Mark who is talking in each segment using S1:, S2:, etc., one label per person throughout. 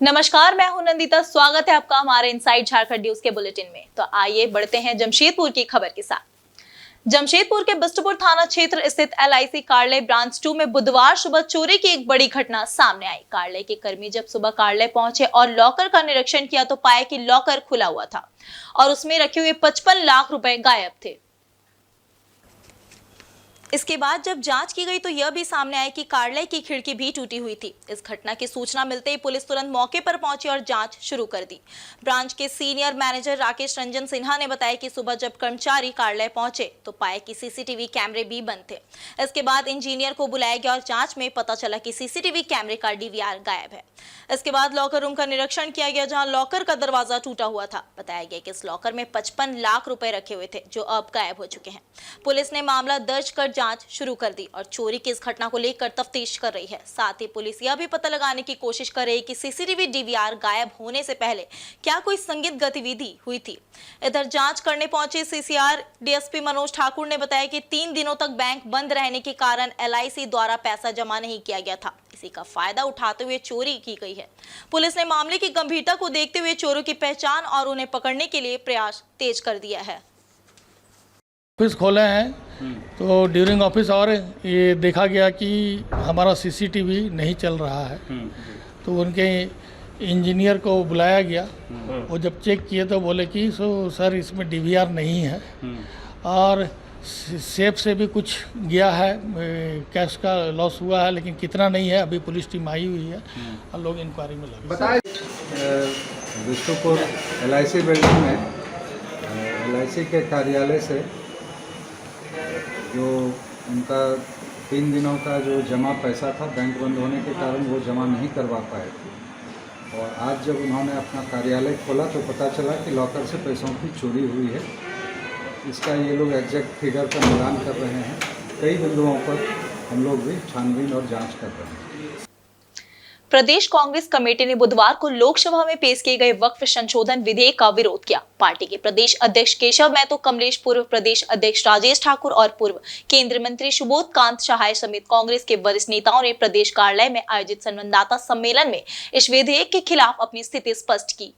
S1: नमस्कार, मैं हूं नंदिता। स्वागत है आपका हमारे इनसाइड झारखंड न्यूज के बुलेटिन में। तो आइए बढ़ते हैं जमशेदपुर की खबर के साथ। जमशेदपुर के बिष्टुपुर थाना क्षेत्र स्थित LIC कार्यालय ब्रांच 2 में बुधवार सुबह चोरी की एक बड़ी घटना सामने आई। कार्यालय के कर्मी जब सुबह कार्यालय पहुंचे और लॉकर का निरीक्षण किया तो पाया कि लॉकर खुला हुआ था और उसमें रखे हुए 55 लाख रुपए गायब थे। इसके बाद जब जांच की गई तो यह भी सामने आया कि कार्यालय की खिड़की भी टूटी हुई थी। इस घटना की सूचना मिलते ही पुलिस तुरंत मौके पर पहुंची और जांच शुरू कर दी। ब्रांच के सीनियर मैनेजर राकेश रंजन सिन्हा ने बताया कि सुबह जब कर्मचारी कार्यालय पहुंचे तो पाया कि CCTV कैमरे भी बंद थे। इसके बाद इंजीनियर को बुलाया गया और जांच में पता चला कि CCTV कैमरे का DVR गायब है। इसके बाद लॉकर रूम का निरीक्षण किया गया, जहाँ लॉकर का दरवाजा टूटा हुआ था। बताया गया कि इस लॉकर में 55 लाख रुपए रखे हुए थे, जो अब गायब हो चुके हैं। पुलिस ने मामला दर्ज कर जांच शुरू कर दी और चोरी की इस घटना को लेकर तफ्तीश कर रही है। साथ ही पुलिस यह भी पता लगाने की कोशिश कर रही है कि CCTV DVR गायब होने से पहले क्या कोई संदिग्ध गतिविधि हुई थी। इधर जांच करने पहुंचे CCR DSP मनोज ठाकुर ने बताया कि 3 दिनों तक बैंक बंद रहने के कारण LIC द्वारा पैसा जमा नहीं किया गया था। इसी का फायदा उठाते हुए चोरी की गई है। पुलिस ने मामले की गंभीरता को देखते हुए चोरों की पहचान और उन्हें पकड़ने के लिए प्रयास तेज कर दिया है।
S2: ऑफिस खोले हैं तो ड्यूरिंग ऑफिस और ये देखा गया कि हमारा CCTV नहीं चल रहा है, तो उनके इंजीनियर को बुलाया गया। वो जब चेक किए तो बोले कि सर इसमें DVR नहीं है और सेफ से भी कुछ गया है, कैश का लॉस हुआ है, लेकिन कितना नहीं है। अभी पुलिस टीम आई हुई है और लोग इंक्वायरी में लगे।
S3: बताए बिष्टुपुर LIC बिल्डिंग में LIC के कार्यालय से जो उनका 3 दिनों का जो जमा पैसा था, बैंक बंद होने के कारण वो जमा नहीं करवा पाए। और आज जब उन्होंने अपना कार्यालय खोला तो पता चला कि लॉकर से पैसों की चोरी हुई है। इसका ये लोग एग्जैक्ट फिगर का मिलान कर रहे हैं। कई बिंदुओं पर हम लोग भी छानबीन और जांच कर रहे हैं।
S1: प्रदेश कांग्रेस कमेटी ने बुधवार को लोकसभा में पेश किए गए वक्फ संशोधन विधेयक का विरोध किया। पार्टी के प्रदेश अध्यक्ष केशव महतो कमलेश, पूर्व प्रदेश अध्यक्ष राजेश ठाकुर और पूर्व केंद्रीय मंत्री सुबोध कांत सहाय समेत कांग्रेस के वरिष्ठ नेताओं ने प्रदेश कार्यालय में आयोजित संवाददाता सम्मेलन में इस विधेयक के खिलाफ अपनी स्थिति स्पष्ट की।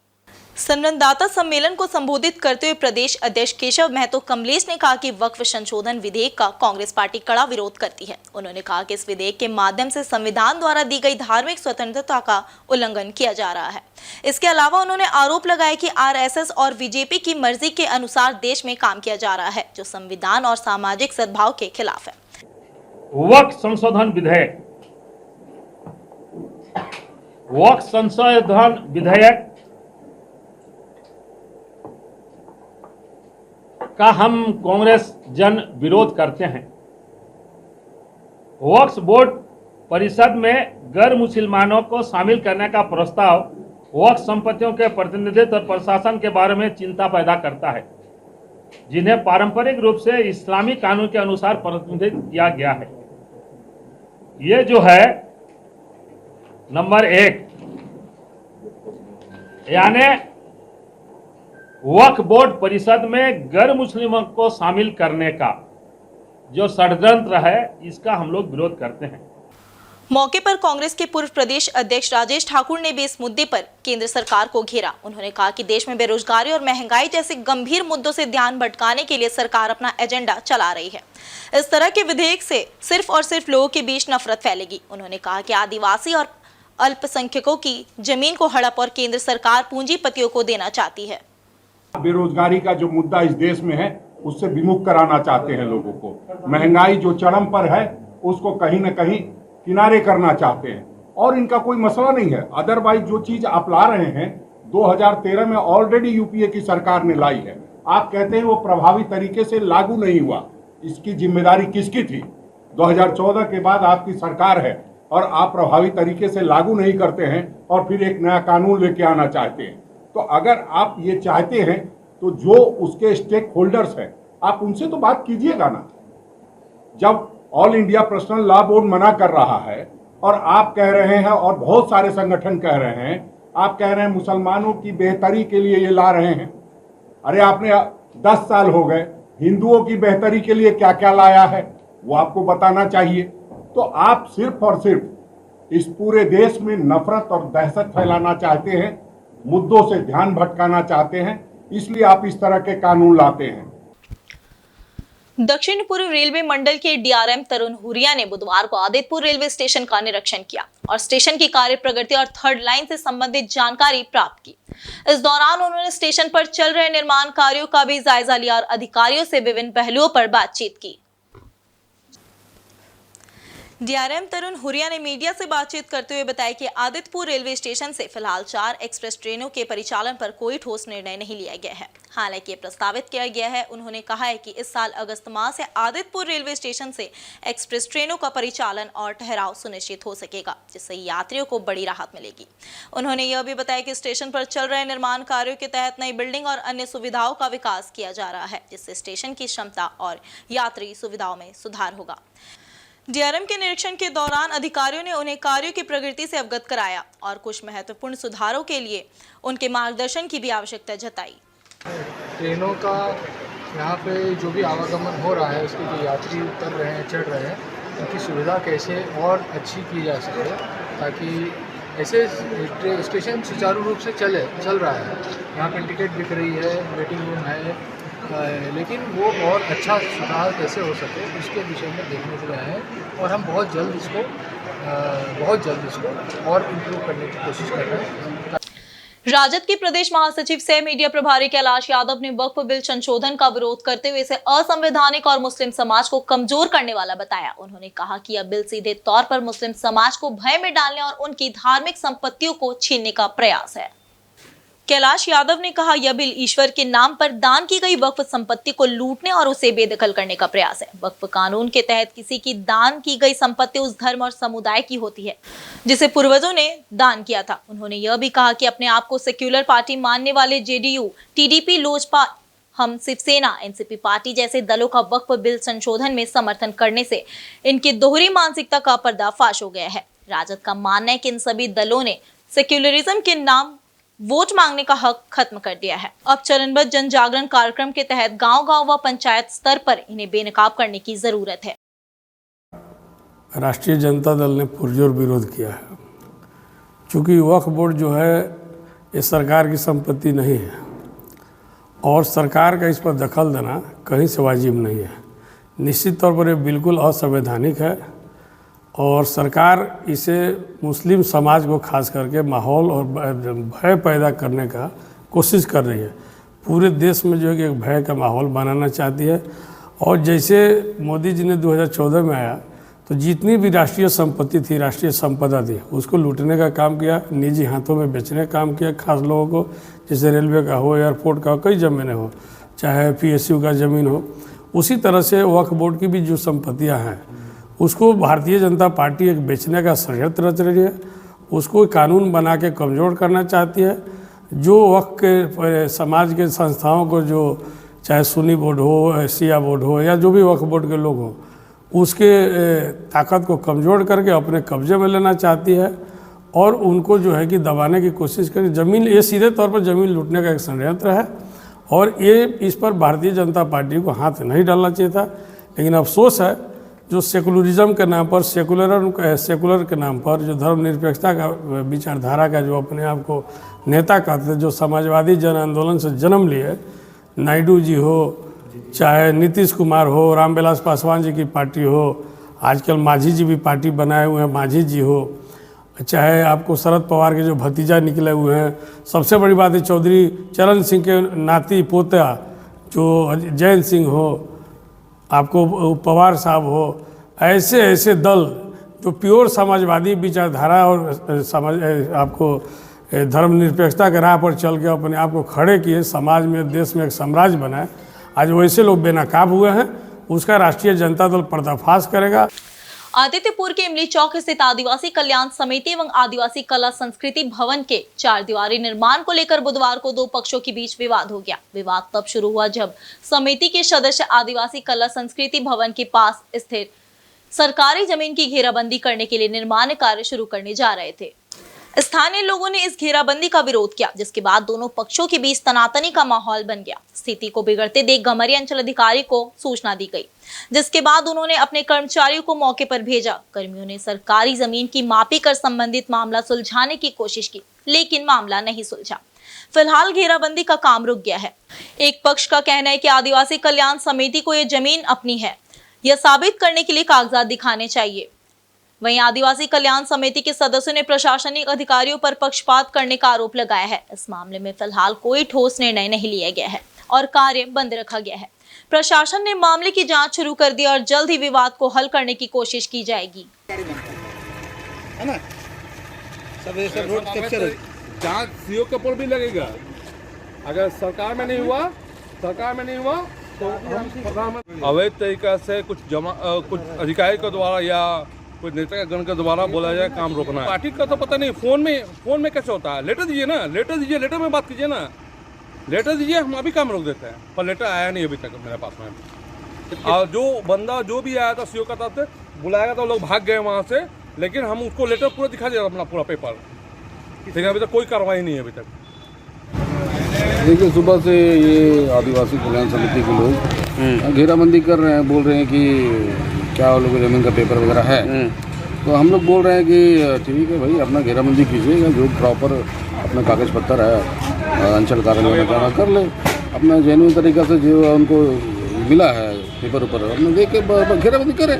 S1: संवाददाता सम्मेलन को संबोधित करते हुए प्रदेश अध्यक्ष केशव महतो कमलेश ने कहा कि वक्फ संशोधन विधेयक का कांग्रेस पार्टी कड़ा विरोध करती है। उन्होंने कहा कि इस विधेयक के माध्यम से संविधान द्वारा दी गई धार्मिक स्वतंत्रता का उल्लंघन किया जा रहा है। इसके अलावा उन्होंने आरोप लगाया कि RSS और BJP की मर्जी के अनुसार देश में काम किया जा रहा है, जो संविधान और सामाजिक सद्भाव के खिलाफ है।
S4: वक्फ संशोधन विधेयक का हम कांग्रेस जन विरोध करते हैं। वक्फ बोर्ड परिषद में गैर मुसलमानों को शामिल करने का प्रस्ताव वक्फ संपत्तियों के प्रतिनिधित्व और प्रशासन के बारे में चिंता पैदा करता है, जिन्हें पारंपरिक रूप से इस्लामी कानून के अनुसार प्रतिनिधित्व किया गया है। ये जो है नंबर 1, यानी वक्फ बोर्ड परिषद में गैर मुस्लिमों को शामिल करने का जो षड्यंत्र है, इसका हम लोग विरोध करते हैं।
S1: मौके पर कांग्रेस के पूर्व प्रदेश अध्यक्ष राजेश ठाकुर ने भी इस मुद्दे पर केंद्र सरकार को घेरा। उन्होंने कहा कि देश में बेरोजगारी और महंगाई जैसे गंभीर मुद्दों से ध्यान भटकाने के लिए सरकार अपना एजेंडा चला रही है। इस तरह के विधेयक से सिर्फ और सिर्फ लोगों के बीच नफरत फैलेगी। उन्होंने कहा कि आदिवासी और अल्पसंख्यकों की जमीन को हड़प और केंद्र सरकार पूंजीपतियों को देना चाहती है।
S5: बेरोजगारी का जो मुद्दा इस देश में है, उससे विमुख कराना चाहते हैं लोगों को। महंगाई जो चरम पर है, उसको कहीं न कहीं किनारे करना चाहते हैं और इनका कोई मसला नहीं है। अदरवाइज जो चीज आप ला रहे हैं 2013 में ऑलरेडी UPA की सरकार ने लाई है। आप कहते हैं वो प्रभावी तरीके से लागू नहीं हुआ, इसकी जिम्मेदारी किसकी थी? 2014 के बाद आपकी सरकार है और आप प्रभावी तरीके से लागू नहीं करते हैं और फिर एक नया कानून लेके आना चाहते हैं। तो अगर आप ये चाहते हैं तो जो उसके स्टेक होल्डर्स हैं, आप उनसे तो बात कीजिएगा ना। जब all India personal law board मना कर रहा है और आप कह रहे हैं और बहुत सारे संगठन कह रहे हैं, आप कह रहे हैं मुसलमानों की बेहतरी के लिए ये ला रहे हैं। अरे आपने 10 साल हो गए, हिंदुओं की बेहतरी के लिए क्या क्या लाया है वो आपको बताना चाहिए। तो आप सिर्फ और सिर्फ इस पूरे देश में नफरत और दहशत फैलाना चाहते हैं, मुद्दों से ध्यान भटकाना चाहते हैं, इसलिए आप इस तरह के कानून लाते हैं।
S1: दक्षिण पूर्व रेलवे मंडल के डीआरएम तरुण हुरिया ने बुधवार को आदित्यपुर रेलवे स्टेशन का निरीक्षण किया और स्टेशन की कार्य प्रगति और थर्ड लाइन से संबंधित जानकारी प्राप्त की। इस दौरान उन्होंने स्टेशन पर चल रहे निर्माण कार्यों का भी जायजा लिया और अधिकारियों से विभिन्न पहलुओं पर बातचीत की। डीआरएम तरुण हुरिया ने मीडिया से बातचीत करते हुए बताया कि आदित्यपुर रेलवे स्टेशन से फिलहाल 4 एक्सप्रेस ट्रेनों के परिचालन पर कोई ठोस निर्णय नहीं लिया गया है। हालांकि प्रस्तावित किया गया है। उन्होंने कहा है कि इस साल अगस्त माह से आदित्यपुर रेलवे स्टेशन से एक्सप्रेस ट्रेनों का परिचालन और ठहराव सुनिश्चित हो सकेगा, जिससे यात्रियों को बड़ी राहत मिलेगी। उन्होंने यह भी बताया कि स्टेशन पर चल रहे निर्माण कार्यों के तहत नई बिल्डिंग और अन्य सुविधाओं का विकास किया जा रहा है, जिससे स्टेशन की क्षमता और यात्री सुविधाओं में सुधार होगा। डीआरएम के निरीक्षण के दौरान अधिकारियों ने उन्हें कार्यों की प्रगति से अवगत कराया और कुछ महत्वपूर्ण सुधारों के लिए उनके मार्गदर्शन की भी आवश्यकता जताई।
S6: ट्रेनों का यहाँ पे जो भी आवागमन हो रहा है, उसके जो यात्री उतर रहे हैं, चढ़ रहे हैं, उनकी सुविधा कैसे और अच्छी की जा सके, ताकि ऐसे स्टेशन सुचारू रूप से चल रहा है। यहाँ पे टिकट बिक रही है, वेटिंग रूम है, लेकिन वो और अच्छा सुधार कैसे हो सके उसके विषय में देखने के लिए आए हैं और हम बहुत जल्द इसको और इम्प्रूव करने की कोशिश कर रहे हैं।
S1: राजद के प्रदेश महासचिव सह मीडिया प्रभारी कैलाश यादव ने वक्फ बिल संशोधन का विरोध करते हुए इसे असंवैधानिक और मुस्लिम समाज को कमजोर करने वाला बताया। उन्होंने कहा कि यह बिल सीधे तौर पर मुस्लिम समाज को भय में डालने और उनकी धार्मिक संपत्तियों को छीनने का प्रयास है। कैलाश यादव ने कहा, यह बिल ईश्वर के नाम पर दान की गई वक्फ संपत्ति को लूटने और उसे बेदखल करने का प्रयास है। वक्फ कानून के तहत किसी की दान की गई संपत्ति उस धर्म और समुदाय की होती है जिसे पूर्वजों ने दान किया था। उन्होंने यह भी कहा कि अपने आप को सेक्युलर पार्टी मानने वाले जेडीयू, टीडीपी, लोजपा, हम शिवसेना, एनसीपी पार्टी जैसे दलों का वक्फ बिल संशोधन में समर्थन करने से इनकी दोहरी मानसिकता का पर्दाफाश हो गया है। राजद का मानना है कि इन सभी दलों ने सेक्युलरिज्म के नाम वोट मांगने का हक खत्म कर दिया है। अब चरणबद्ध जन जागरण कार्यक्रम के तहत गांव-गांव व पंचायत स्तर पर इन्हें बेनकाब करने की जरूरत है।
S7: राष्ट्रीय जनता दल ने पुरजोर विरोध किया है, क्योंकि वक्फ बोर्ड जो है ये सरकार की संपत्ति नहीं है और सरकार का इस पर दखल देना कहीं से वाजिब नहीं है। निश्चित तौर पर ये बिल्कुल असंवैधानिक है और सरकार इसे मुस्लिम समाज को खास करके माहौल और भय पैदा करने का कोशिश कर रही है। पूरे देश में जो है कि एक भय का माहौल बनाना चाहती है। और जैसे मोदी जी ने 2014 में आया तो जितनी भी राष्ट्रीय संपत्ति थी, राष्ट्रीय संपदा थी, उसको लूटने का काम किया, निजी हाथों में बेचने का काम किया खास लोगों को, जैसे रेलवे का हो, एयरपोर्ट का हो, कई ज़मीनें हो, चाहे PSU का ज़मीन हो। उसी तरह से वक्फ बोर्ड की भी जो संपत्तियाँ हैं उसको भारतीय जनता पार्टी एक बेचने का षड्यंत्र रच रही है, उसको कानून बना के कमज़ोर करना चाहती है। जो वक्फ के समाज के संस्थाओं को, जो चाहे सुन्नी बोर्ड हो, शिया बोर्ड हो, या जो भी वक्फ बोर्ड के लोग हों, उसके ताकत को कमज़ोर करके अपने कब्जे में लेना चाहती है और उनको जो है कि दबाने की कोशिश करें। ज़मीन, ये सीधे तौर पर ज़मीन लूटने का एक षड्यंत्र है और ये इस पर भारतीय जनता पार्टी को हाथ नहीं डालना चाहिए था। लेकिन अफसोस है जो सेकुलरिज्म के नाम पर, सेकुलर के नाम पर, जो धर्मनिरपेक्षता का विचारधारा का जो अपने आप को नेता कहते थे, जो समाजवादी जन आंदोलन से जन्म लिए, नायडू जी हो, चाहे नीतीश कुमार हो, रामविलास पासवान जी की पार्टी हो, आजकल मांझी जी भी पार्टी बनाए हुए हैं, मांझी जी हो, चाहे आपको शरद पवार के जो भतीजा निकले हुए हैं, सबसे बड़ी बात है चौधरी चरण सिंह के नाती पोता जो जैन सिंह हो, आपको पवार साहब हो, ऐसे ऐसे दल जो प्योर समाजवादी विचारधारा और आपको धर्मनिरपेक्षता के राह पर चल के अपने आप को खड़े किए, समाज में, देश में एक साम्राज्य बनाए, आज वैसे लोग बेनकाब हुए हैं। उसका राष्ट्रीय जनता दल पर्दाफाश करेगा।
S1: आदित्यपुर के इमली चौक स्थित आदिवासी कल्याण समिति एवं आदिवासी कला संस्कृति भवन के 4 दीवारी निर्माण को लेकर बुधवार को 2 पक्षों के बीच विवाद हो गया। विवाद तब शुरू हुआ जब समिति के सदस्य आदिवासी कला संस्कृति भवन के पास स्थित सरकारी जमीन की घेराबंदी करने के लिए निर्माण कार्य शुरू करने जा रहे थे। स्थानीय लोगों ने इस घेराबंदी का विरोध किया, जिसके बाद दोनों पक्षों के बीच तनातनी का माहौल बन गया। स्थिति को बिगड़ते देख गमरी अंचल अधिकारी को सूचना दी गई, जिसके बाद उन्होंने अपने कर्मचारियों को मौके पर भेजा। कर्मियों ने सरकारी जमीन की मापी कर संबंधित मामला सुलझाने की कोशिश की, लेकिन मामला नहीं सुलझा। फिलहाल घेराबंदी का काम रुक गया है। एक पक्ष का कहना है कि आदिवासी कल्याण समिति को यह जमीन अपनी है, यह साबित करने के लिए कागजात दिखाने चाहिए। वहीं आदिवासी कल्याण समिति के सदस्यों ने प्रशासनिक अधिकारियों पर पक्षपात करने का आरोप लगाया है। इस मामले में फिलहाल कोई ठोस निर्णय नहीं लिया गया है और कार्य बंद रखा गया है। प्रशासन ने मामले की जांच शुरू कर दी और जल्द ही विवाद को हल करने की कोशिश की जाएगी।
S8: है ना, सब रोड कैप्चर
S9: जांच सीओ के ऊपर भी लगेगा। अगर सरकार में नहीं हुआ तो हम अवैध तरीका से कुछ अधिकारी के द्वारा या कुछ नेता गण के द्वारा बोला जाए काम रोकना है। पार्टी का तो पता नहीं, फोन में कैसे होता है। लेटर दीजिए ना, लेटर में बात कीजिए ना, लेटर दीजिए, हम अभी काम रोक देते हैं। पर लेटर आया नहीं अभी तक मेरे पास में। और जो बंदा जो भी आया था सीओ का तरफ से बुलाया था, लोग भाग गए वहाँ से, लेकिन हम उसको लेटर पूरा दिखा दिया अपना पूरा पेपर, लेकिन अभी तक कोई कार्रवाई नहीं है अभी तक।
S10: देखिए, सुबह से ये आदिवासी कल्याण समिति के लोग घेराबंदी कर रहे हैं, बोल रहे हैं कि क्या लोग जमीन का पेपर वगैरह है। तो हम लोग बोल रहे हैं कि ठीक है भाई, अपना घेराबंदी कीजिएगा, जो प्रॉपर अपना कागज पत्तर है अंचल कार्यालय में जमा कर ले, अपना जेन्युइन तरीका से जो उनको मिला है पेपर ऊपर अपना देख के घेराबंदी करें।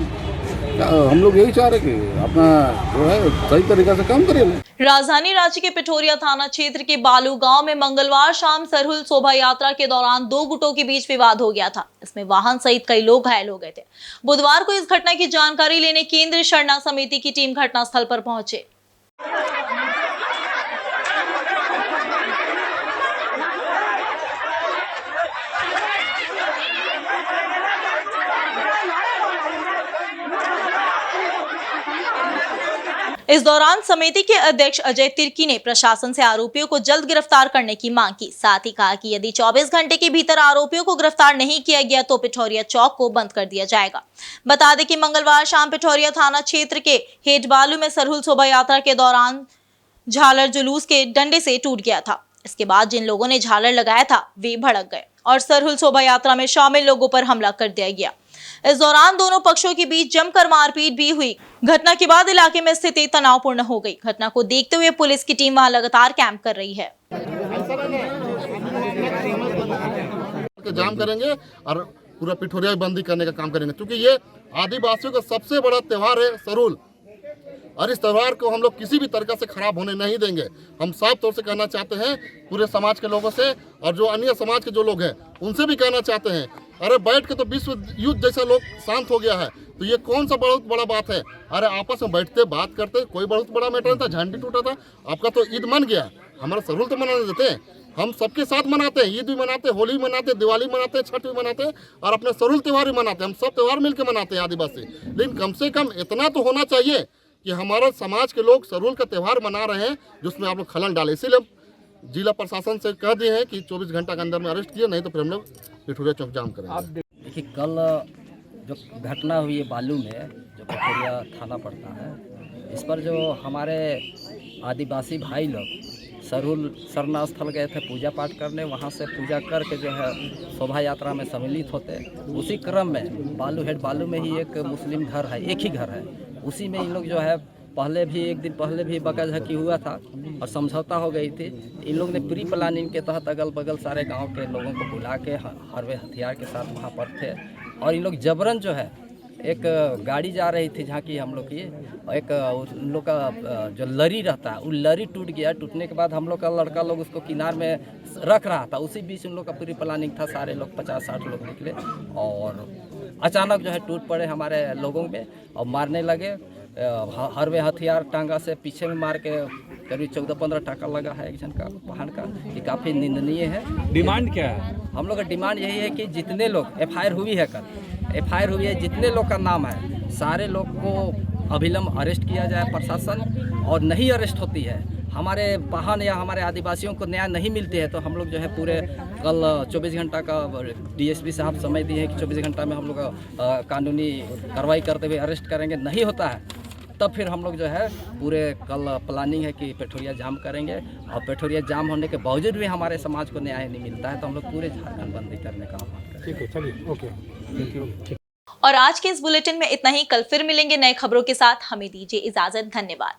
S10: हम लोग यही चाह रहे कि अपना जो है सही तरीका से काम करें।
S1: राजधानी रांची के पिठोरिया थाना क्षेत्र के बालू गांव में मंगलवार शाम सरहुल शोभा यात्रा के दौरान दो गुटों के बीच विवाद हो गया था। इसमें वाहन सहित कई लोग घायल हो गए थे। बुधवार को इस घटना की जानकारी लेने केंद्रीय शरणा समिति की टीम घटनास्थल पर पहुंचे। इस दौरान समिति के अध्यक्ष अजय तिर्की ने प्रशासन से आरोपियों को जल्द गिरफ्तार करने की मांग की। साथ ही कहा कि यदि 24 घंटे के भीतर आरोपियों को गिरफ्तार नहीं किया गया तो पिठोरिया चौक को बंद कर दिया जाएगा। बता दें कि मंगलवार शाम पिठोरिया थाना क्षेत्र के हेडबालू में सरहुल शोभा यात्रा के दौरान झालर जुलूस के डंडे से टूट गया था। इसके बाद जिन लोगों ने झालर लगाया था वे भड़क गए और सरहुल शोभा यात्रा में शामिल लोगों पर हमला कर दिया गया। इस दौरान दोनों पक्षों के बीच जमकर मारपीट भी हुई। घटना के बाद इलाके में स्थिति तनावपूर्ण हो गई। घटना को देखते हुए पुलिस की टीम वहां लगातार कैंप कर रही है।
S8: जाम करेंगे और पूरा पिठोरिया बंदी करने का काम करेंगे, क्योंकि ये आदिवासियों का सबसे बड़ा त्योहार है सरहुल, और इस त्यौहार को हम लोग किसी भी तरीके से खराब होने नहीं देंगे। हम साफ तौर से कहना चाहते हैं पूरे समाज के लोगों से, और जो अन्य समाज के जो लोग हैं उनसे भी कहना चाहते हैं, अरे बैठ के तो विश्व युद्ध जैसा लोग शांत हो गया है, तो ये कौन सा बहुत बड़ा बात है। अरे आपस में बैठते बात करते, कोई बहुत बड़ा मैटर था, झंडी टूटा था, आपका तो ईद मन गया, हमारा सरहुल तो मनाने देते हैं। हम सबके साथ मनाते हैं, ईद भी मनाते हैं, होली भी मनाते हैं, दिवाली मनाते हैं, छठ भी मनाते हैं, और अपने सरहुल त्यौहार भी मनाते हैं। हम सब त्यौहार मिलकर मनाते हैं आदिवासी। लेकिन कम से कम इतना तो होना चाहिए कि हमारा समाज के लोग सरहुल का त्यौहार मना रहे हैं, जिसमें आप लोग खलल डाले। इसीलिए जिला प्रशासन से कह दिए हैं कि 24 घंटा के अंदर में अरेस्ट किए, नहीं तो फिर हम लोग पिठोरिया चौक जाम करेंगे।
S11: देखिए, कल जो घटना हुई है बालू में, जो पिठोरिया थाना पड़ता है, इस पर जो हमारे आदिवासी भाई लोग सरहुल सरना स्थल गए थे पूजा पाठ करने, वहाँ से पूजा करके जो है शोभा यात्रा में सम्मिलित होते। उसी क्रम में बालू हेड बालू में ही एक मुस्लिम घर है, एक ही घर है, उसी में इन लोग जो है पहले भी एक दिन पहले भी बकाझकी हुआ था और समझौता हो गई थी। इन लोग ने प्री प्लानिंग के तहत अगल बगल सारे गांव के लोगों को बुला के हरवे हथियार के साथ वहां पर थे, और इन लोग जबरन जो है एक गाड़ी जा रही थी झांकी हम लोग की, एक उन लोग का जो लरी रहता है वो लरी टूट गया। टूटने के बाद हम लोग का लड़का लोग उसको किनार में रख रहा था, उसी बीच उन लोग का प्री प्लानिंग था। सारे लोग 50-60 लोग निकले और अचानक जो है टूट पड़े हमारे लोगों में और मारने लगे। हरवे हथियार टांगा से पीछे में मार के करीब 14-15 टाका लगा है एक जन का वाहन का। ये काफ़ी निंदनीय है।
S9: डिमांड क्या है?
S11: हम लोग का डिमांड यही है कि जितने लोग एफआईआर हुई है, कल एफआईआर हुई है, जितने लोग का नाम है सारे लोग को अभिलंब अरेस्ट किया जाए प्रशासन, और नहीं अरेस्ट होती है हमारे वाहन या हमारे आदिवासियों को न्याय नहीं मिलती है तो हम लोग जो है पूरे कल 24 घंटा का डीएसपी साहब समय दिए हैं कि 24 घंटा में हम लोग कानूनी कार्रवाई करते हुए अरेस्ट करेंगे। नहीं होता है तब फिर हम लोग जो है पूरे कल प्लानिंग है कि पेट्रोलिया जाम करेंगे, और पेट्रोलिया जाम होने के बावजूद भी हमारे समाज को न्याय नहीं मिलता है तो हम लोग पूरे झारखंड बंदी करने का आह्वान करेंगे।
S6: ठीक है, चलिए, ओके।
S1: और आज के इस बुलेटिन में इतना ही। कल फिर मिलेंगे नए खबरों के साथ। हमें दीजिए इजाजत। धन्यवाद।